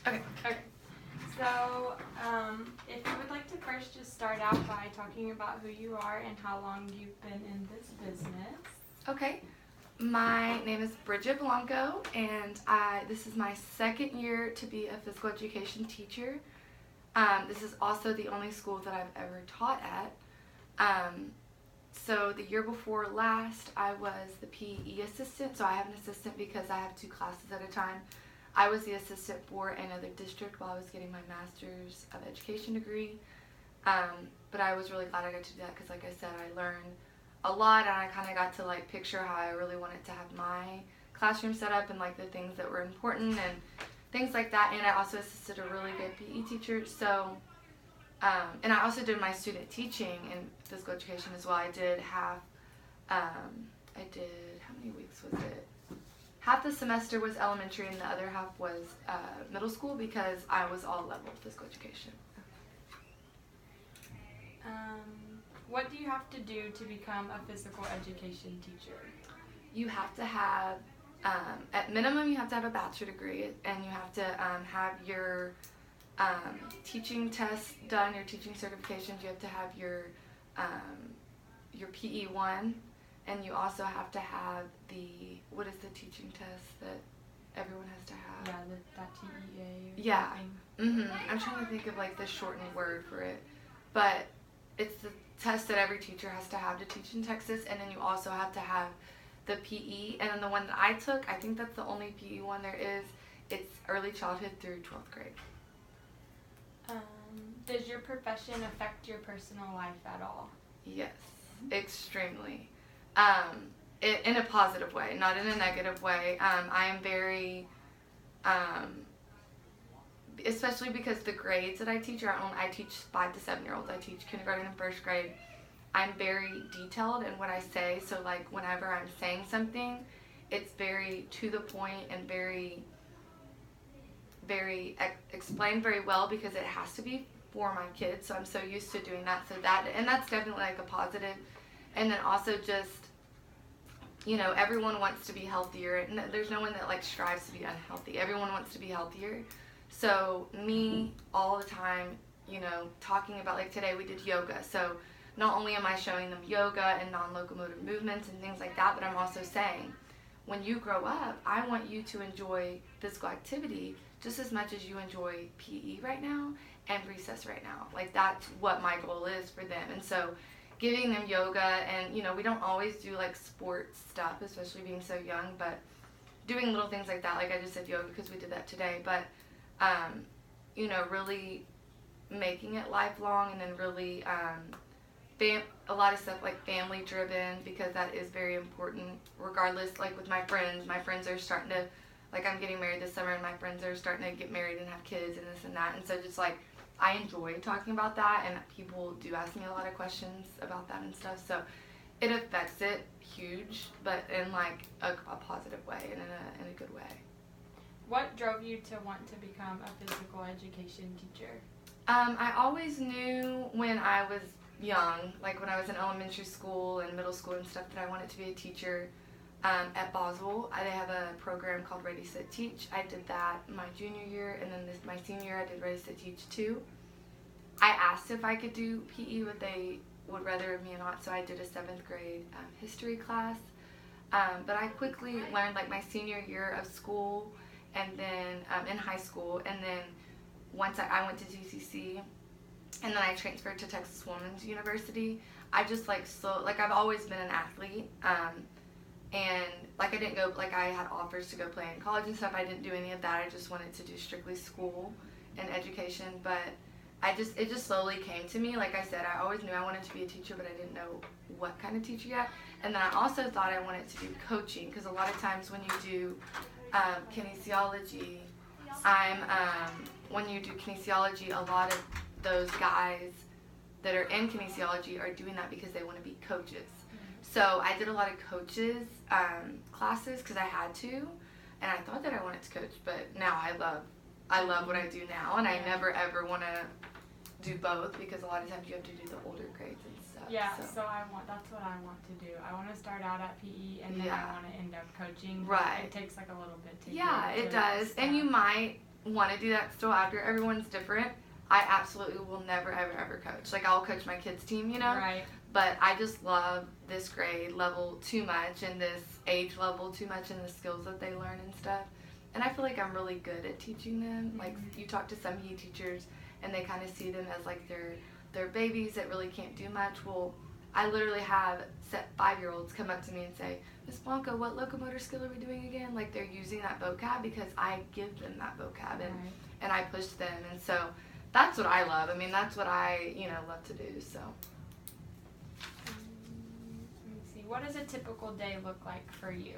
Okay. Okay. So, if you would like to first just start out by talking about who you are and how long you've been in this business. Okay. My name is Bridget Blanco, and this is my second year to be a physical education teacher. This is also the only school that I've ever taught at. So the year before last, I was the PE assistant. So I have an assistant because I have 2 classes at a time. I was the assistant for another district while I was getting my master's of education degree. But I was really glad I got to do that because, like I said, I learned a lot, and I kind of got to like picture how I really wanted to have my classroom set up and like the things that were important and things like that. And I also assisted a really good PE teacher. So, and I also did my student teaching in physical education as well. I did half. I did, how many weeks was it? Half the semester was elementary and the other half was middle school because I was all level physical education. What do you have to do to become a physical education teacher? You have to have, at minimum, you have to have a bachelor degree, and you have to have your teaching tests done, your teaching certifications. You have to have your PE 1, and you also have to have what is the teaching test that everyone has to have? Yeah, that TEA. Yeah. I'm trying to think of like the shortened word for it, but it's the test that every teacher has to have to teach in Texas, and then you also have to have the PE, and then the one that I took, I think that's the only PE one there is. It's early childhood through 12th grade. Does your profession affect your personal life at all? Yes, extremely. In a positive way, not in a negative way. I am very, especially because the grades that I teach are I teach 5 to 7-year-olds. I teach kindergarten and first grade. I'm very detailed in what I say, so like whenever I'm saying something, it's very to the point and very explained very well because it has to be for my kids. So I'm so used to doing that. So that's definitely like a positive. And then also just, everyone wants to be healthier, and there's no one that like strives to be unhealthy. Everyone wants to be healthier. So me all the time, talking about, like today we did yoga. So not only am I showing them yoga and non-locomotive movements and things like that, but I'm also saying, when you grow up, I want you to enjoy physical activity just as much as you enjoy PE right now and recess right now. Like that's what my goal is for them. And so giving them yoga, and we don't always do like sports stuff, especially being so young, but doing little things like that, like I just said yoga because we did that today, but really making it lifelong, and then really a lot of stuff like family driven, because that is very important regardless. Like with my friends are starting to, like I'm getting married this summer and my friends are starting to get married and have kids and this and that, and so just like I enjoy talking about that, and people do ask me a lot of questions about that and stuff, so it affects it huge, but in like a positive way and in a good way. What drove you to want to become a physical education teacher? I always knew when I was young, like when I was in elementary school and middle school and stuff, that I wanted to be a teacher. At Boswell, they have a program called Ready, Set, Teach. I did that my junior year, and then my senior year I did Ready, Set, Teach too. I asked if I could do PE, but they would rather of me or not, so I did a 7th grade history class. But I quickly learned, like my senior year of school, and then in high school, and then once I went to GCC, and then I transferred to Texas Women's University. I just I've always been an athlete, and like I didn't go, like I had offers to go play in college and stuff. I didn't do any of that. I just wanted to do strictly school and education, but it just slowly came to me. Like I said, I always knew I wanted to be a teacher, but I didn't know what kind of teacher yet. And then I also thought I wanted to do coaching, because a lot of times when you do kinesiology, when you do kinesiology, a lot of those guys that are in kinesiology are doing that because they want to be coaches. So I did a lot of coaches classes because I had to, and I thought that I wanted to coach, but now I love what I do now, and I never ever want to do both, because a lot of times you have to do the older grades and stuff. Yeah, so that's what I want to do. I want to start out at PE, and then I want to end up coaching. Right. It takes like a little bit to it does. And you might want to do that still after. Everyone's different. I absolutely will never, ever, ever coach. Like, I'll coach my kids' team, you know? Right. But I just love this grade level too much and this age level too much and the skills that they learn and stuff. And I feel like I'm really good at teaching them. Mm-hmm. Like, you talk to some PE teachers and they kind of see them as like they're babies that really can't do much. Well, I literally have 5-year-olds come up to me and say, Miss Blanca, what locomotor skill are we doing again? Like, they're using that vocab because I give them that vocab and I push them. And so that's what I love. I mean, that's what I, love to do, so. Let me see. What does a typical day look like for you?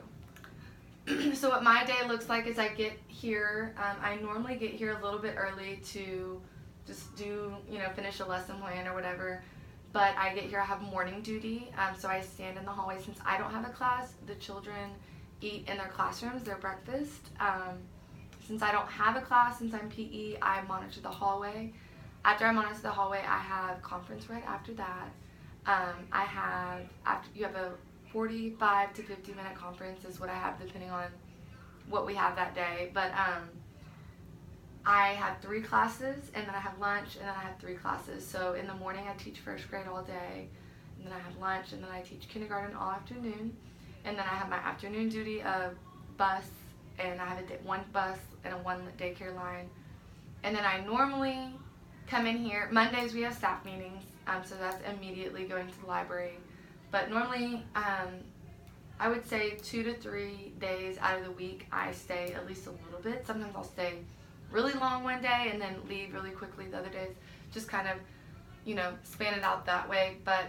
So what my day looks like is I get here, I normally get here a little bit early to just do, finish a lesson plan or whatever. But I get here, I have morning duty, so I stand in the hallway. Since I don't have a class, the children eat in their classrooms, their breakfast. Since I don't have a class, since I'm PE, I monitor the hallway. After I monitor the hallway, I have conference right after that. You have a 45 to 50 minute conference is what I have depending on what we have that day. But I have 3 classes, and then I have lunch, and then I have 3 classes. So in the morning I teach first grade all day, and then I have lunch, and then I teach kindergarten all afternoon. And then I have my afternoon duty of bus, and I have one bus and a 1 daycare line. And then I normally come in here. Mondays we have staff meetings, so that's immediately going to the library. But normally, I would say 2 to 3 days out of the week I stay at least a little bit. Sometimes I'll stay really long one day and then leave really quickly the other days. Just kind of, span it out that way. But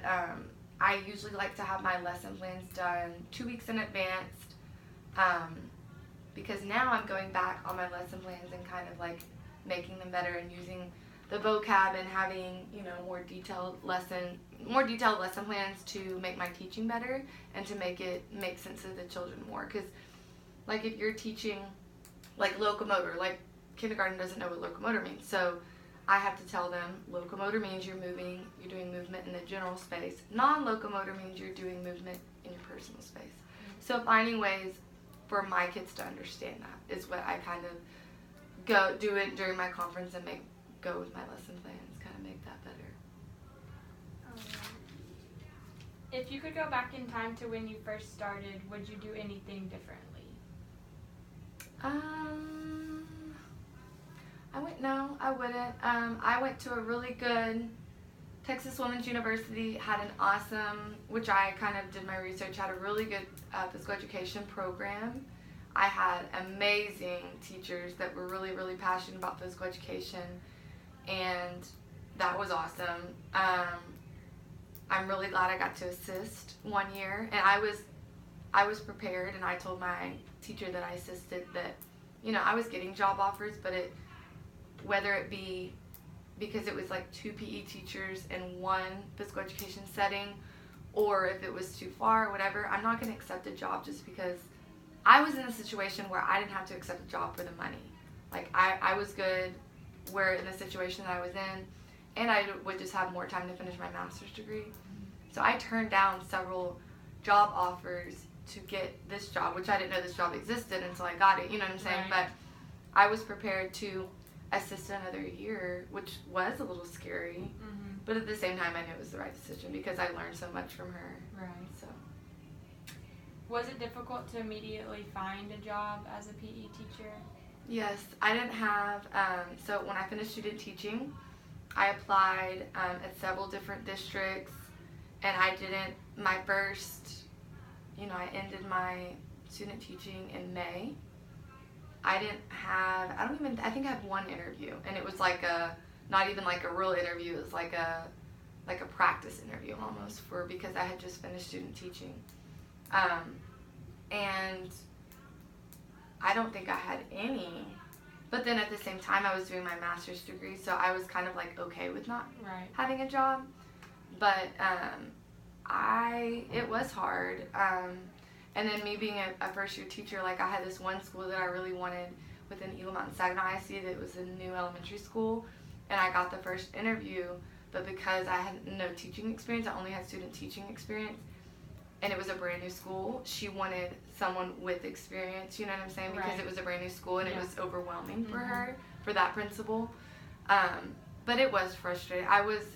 I usually like to have my lesson plans done 2 weeks in advance, because now I'm going back on my lesson plans and kind of like making them better and using the vocab and having, more detailed lesson plans to make my teaching better and to make it make sense to the children more. Because, like, if you're teaching, like, locomotor, like, kindergarten doesn't know what locomotor means. So I have to tell them locomotor means you're doing movement in the general space. Non-locomotor means you're doing movement in your personal space. So finding ways for my kids to understand that is what I kind of do it during my conference and go with my lesson plans, kind of make that better. If you could go back in time to when you first started, would you do anything differently? No, I wouldn't. I went to a really good Texas Women's University, had an awesome, which I kind of did my research, had a really good physical education program. I had amazing teachers that were really, really passionate about physical education, and that was awesome. I'm really glad I got to assist 1 year, and I was prepared, and I told my teacher that I assisted that, I was getting job offers, but whether it be because it was like 2 PE teachers in 1 physical education setting, or if it was too far or whatever, I'm not going to accept a job just because I was in a situation where I didn't have to accept a job for the money. Like, I was good in the situation that I was in, and I would just have more time to finish my master's degree. So I turned down several job offers to get this job, which I didn't know this job existed until I got it, you know what I'm saying? Right. But I was prepared to assist another year, which was a little scary, but at the same time I knew it was the right decision because I learned so much from her. Right. So. Was it difficult to immediately find a job as a PE teacher? Yes, I didn't have, so when I finished student teaching, I applied at several different districts, and I ended my student teaching in May. I think I had 1 interview, and it was like not even like a real interview, it was like a practice interview almost because I had just finished student teaching. And I don't think I had any, but then at the same time I was doing my master's degree, so I was kind of like okay with not having a job, but it was hard. And then me being a first year teacher, like I had this one school that I really wanted within Eagle Mountain Saginaw ISD that was a new elementary school, and I got the first interview, but because I had no teaching experience, I only had student teaching experience, and it was a brand new school, she wanted someone with experience, you know what I'm saying? Because Right. it was a brand new school and it Yeah. was overwhelming for Mhm. her, for that principal. But it was frustrating.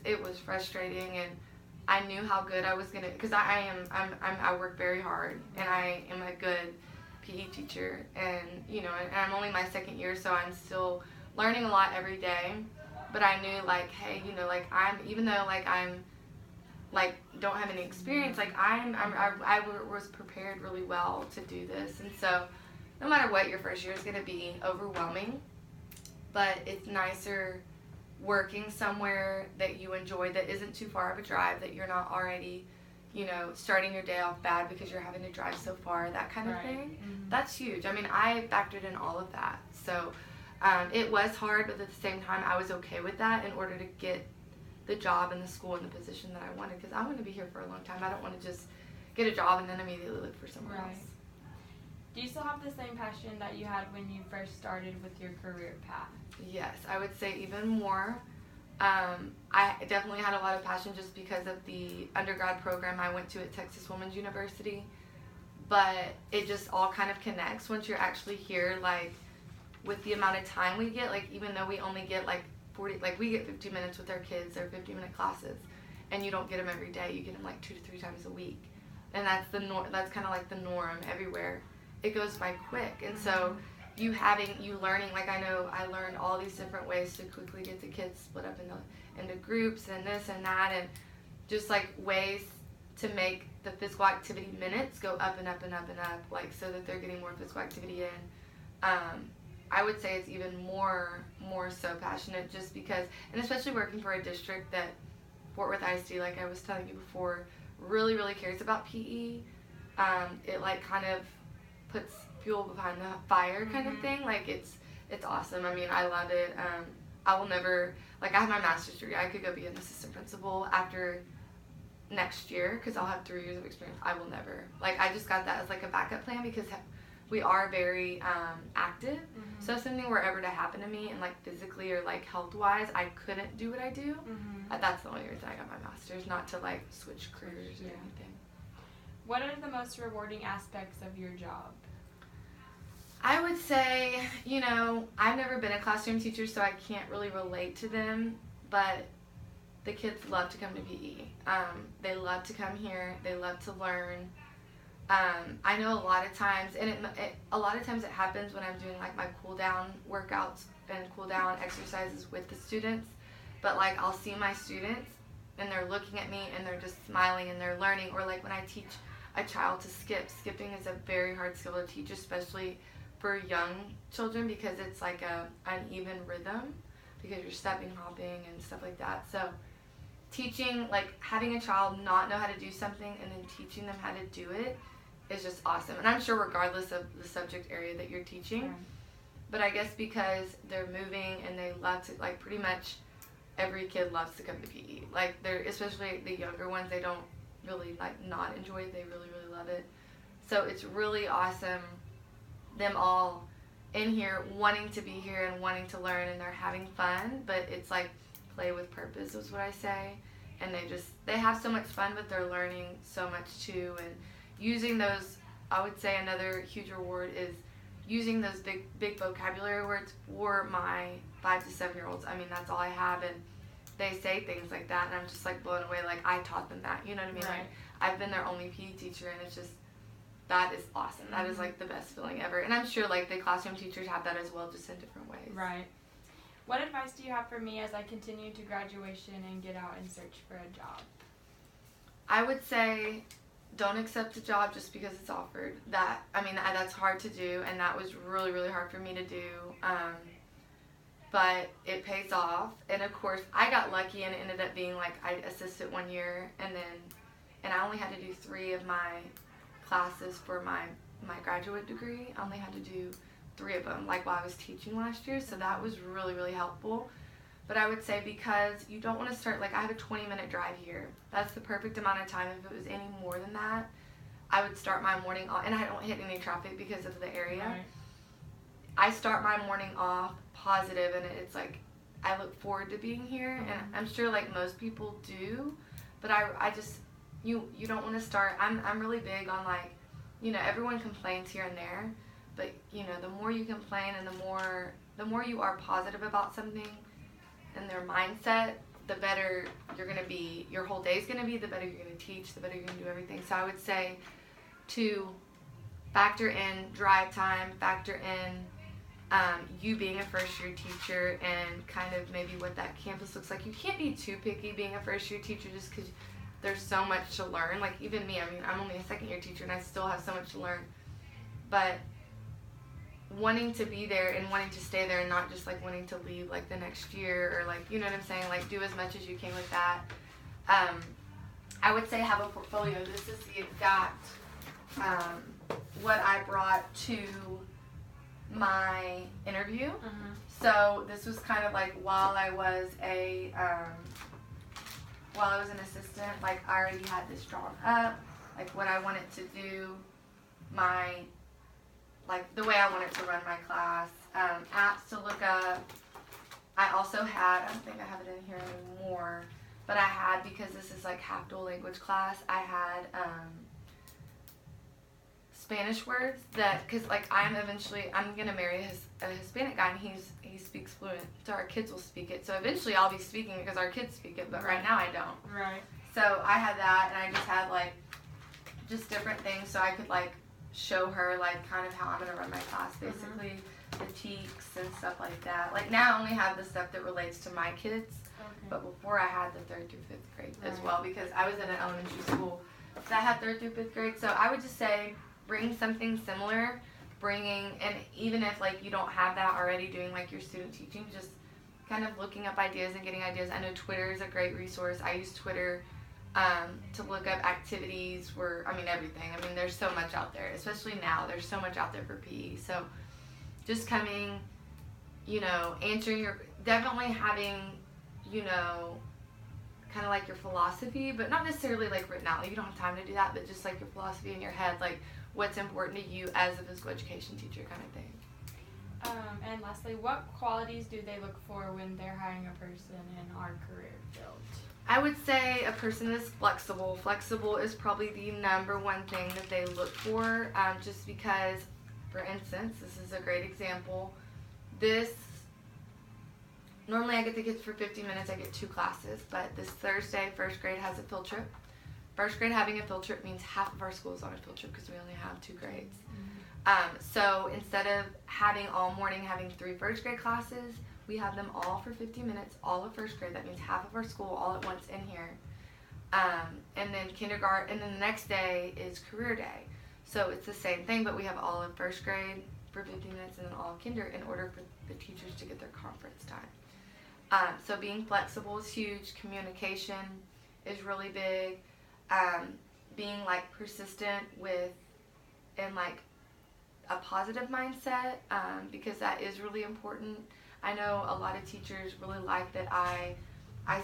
It was frustrating, and I knew how good I was gonna, because I work very hard, and I am a good PE teacher, and and I'm only my second year, so I'm still learning a lot every day. But I knew, like, hey, like, even though, like, I'm like don't have any experience, like I was prepared really well to do this. And so no matter what, your first year is going to be overwhelming, but it's nicer working somewhere that you enjoy, that isn't too far of a drive, that you're not already starting your day off bad because you're having to drive so far, that kind of Right. thing. Mhm. That's huge. I mean, I factored in all of that. So it was hard, but at the same time I was okay with that in order to get the job and the school and the position that I wanted, because I want to be here for a long time. I don't want to just get a job and then immediately look for somewhere Right. else. Do you still have the same passion that you had when you first started with your career path? Yes, I would say even more. I definitely had a lot of passion just because of the undergrad program I went to at Texas Women's University, but it just all kind of connects once you're actually here, like with the amount of time we get, like even though we only get like 40, like we get 50 minutes with our kids, they're 50-minute classes, and you don't get them every day, you get them like 2 to 3 times a week, and that's that's kind of like the norm everywhere. It goes by quick, and so you learning, like I know I learned all these different ways to quickly get the kids split up into groups and this and that, and just like ways to make the physical activity minutes go up and up and up and up, like so that they're getting more physical activity in. I would say it's even more so passionate, just because, and especially working for a district that Fort Worth ISD, like I was telling you before, really, really cares about PE. It like kind of puts fuel behind the fire kind of thing. Like it's awesome. I mean, I love it. I will never, like I have my master's degree. I could go be an assistant principal after next year because I'll have 3 years of experience. I will never, like I just got that as like a backup plan because we are very active. So if something were ever to happen to me, and like physically or like health wise, I couldn't do what I do. That's the only reason I got my master's, not to like switch careers or anything. What are the most rewarding aspects of your job? I would say, I've never been a classroom teacher, so I can't really relate to them, but the kids love to come to PE. They love to come here. They love to learn. I know a lot of times, and a lot of times it happens when I'm doing like my cool down workouts and cool down exercises with the students, but like I'll see my students and they're looking at me and they're just smiling and they're learning. Or like when I teach a child to skip. Skipping is a very hard skill to teach, especially for young children, because it's like a uneven rhythm, because you're stepping, hopping, and stuff like that. So teaching, like having a child not know how to do something and then teaching them how to do it is just awesome. And I'm sure regardless of the subject area that you're teaching, Right. but I guess because they're moving and they love to, like pretty much every kid loves to come to PE. Like they're, especially the younger ones, they don't really like not enjoy it. They really, really love it. So it's really awesome, them all in here wanting to be here and wanting to learn, and they're having fun, but it's like play with purpose is what I say. And they have so much fun, but they're learning so much too. And using those, I would say another huge reward is using those big vocabulary words for my 5 to 7 year olds. I mean, that's all I have, and they say things like that, and I'm just like blown away. Like I taught them that, you know what I mean? Right. Like I've been their only PE teacher, and it's just, that is awesome. That is like the best feeling ever. And I'm sure like the classroom teachers have that as well, just in different ways. Right. What advice do you have for me as I continue to graduation and get out and search for a job? I would say don't accept a job just because it's offered. That's hard to do, and that was really, really hard for me to do. But it pays off. And of course, I got lucky and it ended up being like I assisted 1 year, and I only had to do 3 of my classes for my graduate degree. I only had to do 3 of them, like while I was teaching last year. So that was really, really helpful. But I would say, because you don't want to start, like I have a 20-minute drive here. That's the perfect amount of time. If it was any more than that, I would start my morning off, and I don't hit any traffic because of the area. Right. I start my morning off positive, and it's like I look forward to being here, and I'm sure like most people do, but I just you don't want to start. I'm really big on like, everyone complains here and there, but the more you complain and the more you are positive about something and their mindset, the better you're gonna be. Your whole day's gonna be. The better you're gonna teach. The better you're gonna do everything. So I would say to factor in drive time, factor in you being a first year teacher and kind of maybe what that campus looks like. You can't be too picky being a first year teacher just because there's so much to learn. Like even me, I mean, I'm only a second year teacher and I still have so much to learn. But wanting to be there and wanting to stay there and not just like wanting to leave like the next year or like, you know what I'm saying? Like do as much as you can with that. I would say have a portfolio. This is the exact what I brought to my interview. So this was kind of like while I was an assistant, like I already had this drawn up, like what I wanted to do, like the way I wanted to run my class, apps to look up. I also had, I don't think I have it in here anymore, but I had, because this is like half dual language class, I had Spanish words that, because like I'm gonna marry a Hispanic guy and he speaks fluent, so our kids will speak it. So eventually I'll be speaking it because our kids speak it, but right now I don't. Right. So I had that, and I just had like just different things so I could like show her like kind of how I'm gonna run my class, basically the teaks and stuff like that. Like now I only have the stuff that relates to my kids, but before I had the 3rd through 5th grade as well, because I was in an elementary school, so I had 3rd through 5th grade. So I would just say bring something similar, and even if like you don't have that already, doing like your student teaching, just kind of looking up ideas and getting ideas. I know Twitter is a great resource. I use Twitter to look up activities everything. I mean, there's so much out there, especially now. There's so much out there for PE. So just coming, answering definitely having, kind of like your philosophy, but not necessarily like written out. Like you don't have time to do that, but just like your philosophy in your head, like what's important to you as a physical education teacher kind of thing. And lastly, what qualities do they look for when they're hiring a person in our career field? I would say a person is flexible. Flexible is probably the number one thing that they look for, just because, for instance, this is a great example. Normally I get the kids for 50 minutes, I get 2 classes, but this Thursday, 1st grade has a field trip. 1st grade having a field trip means half of our school is on a field trip because we only have 2 grades. So instead of having all morning having 3 1st grade classes, we have them all for 50 minutes, all of 1st grade. That means half of our school all at once in here. And then kindergarten, and then the next day is career day. So it's the same thing, but we have all of 1st grade for 50 minutes and then all of kinder in order for the teachers to get their conference time. So being flexible is huge. Communication is really big. Being like persistent and like a positive mindset, because that is really important. I know a lot of teachers really like that I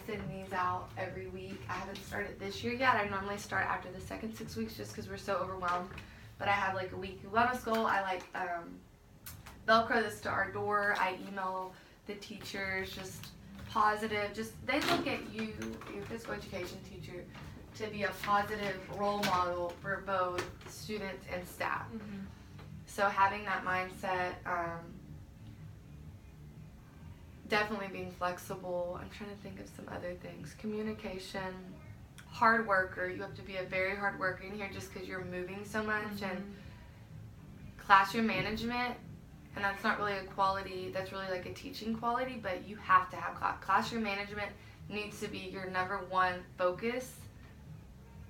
send these out every week. I haven't started this year yet. I normally start after the second 6 weeks just because we're so overwhelmed. But I have like a weekly wellness goal. I like Velcro this to our door. I email the teachers just positive. Just they look at you, your physical education teacher, to be a positive role model for both students and staff. So having that mindset, definitely being flexible. I'm trying to think of some other things. Communication, hard worker. You have to be a very hard worker in here just because you're moving so much. And classroom management, and that's not really a quality, that's really like a teaching quality, but you have to have classroom management needs to be your number one focus,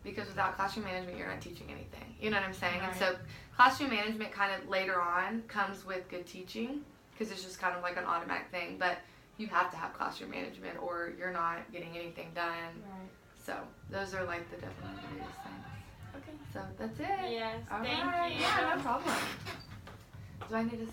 because without classroom management, you're not teaching anything. You know what I'm saying? Right. And so classroom management kind of later on comes with good teaching, because it's just kind of like an automatic thing, but you have to have classroom management or you're not getting anything done. Right. So those are like the definitely biggest things. Okay. So that's it. Yes. All Thank right. you. Yeah, no problem. Do I need to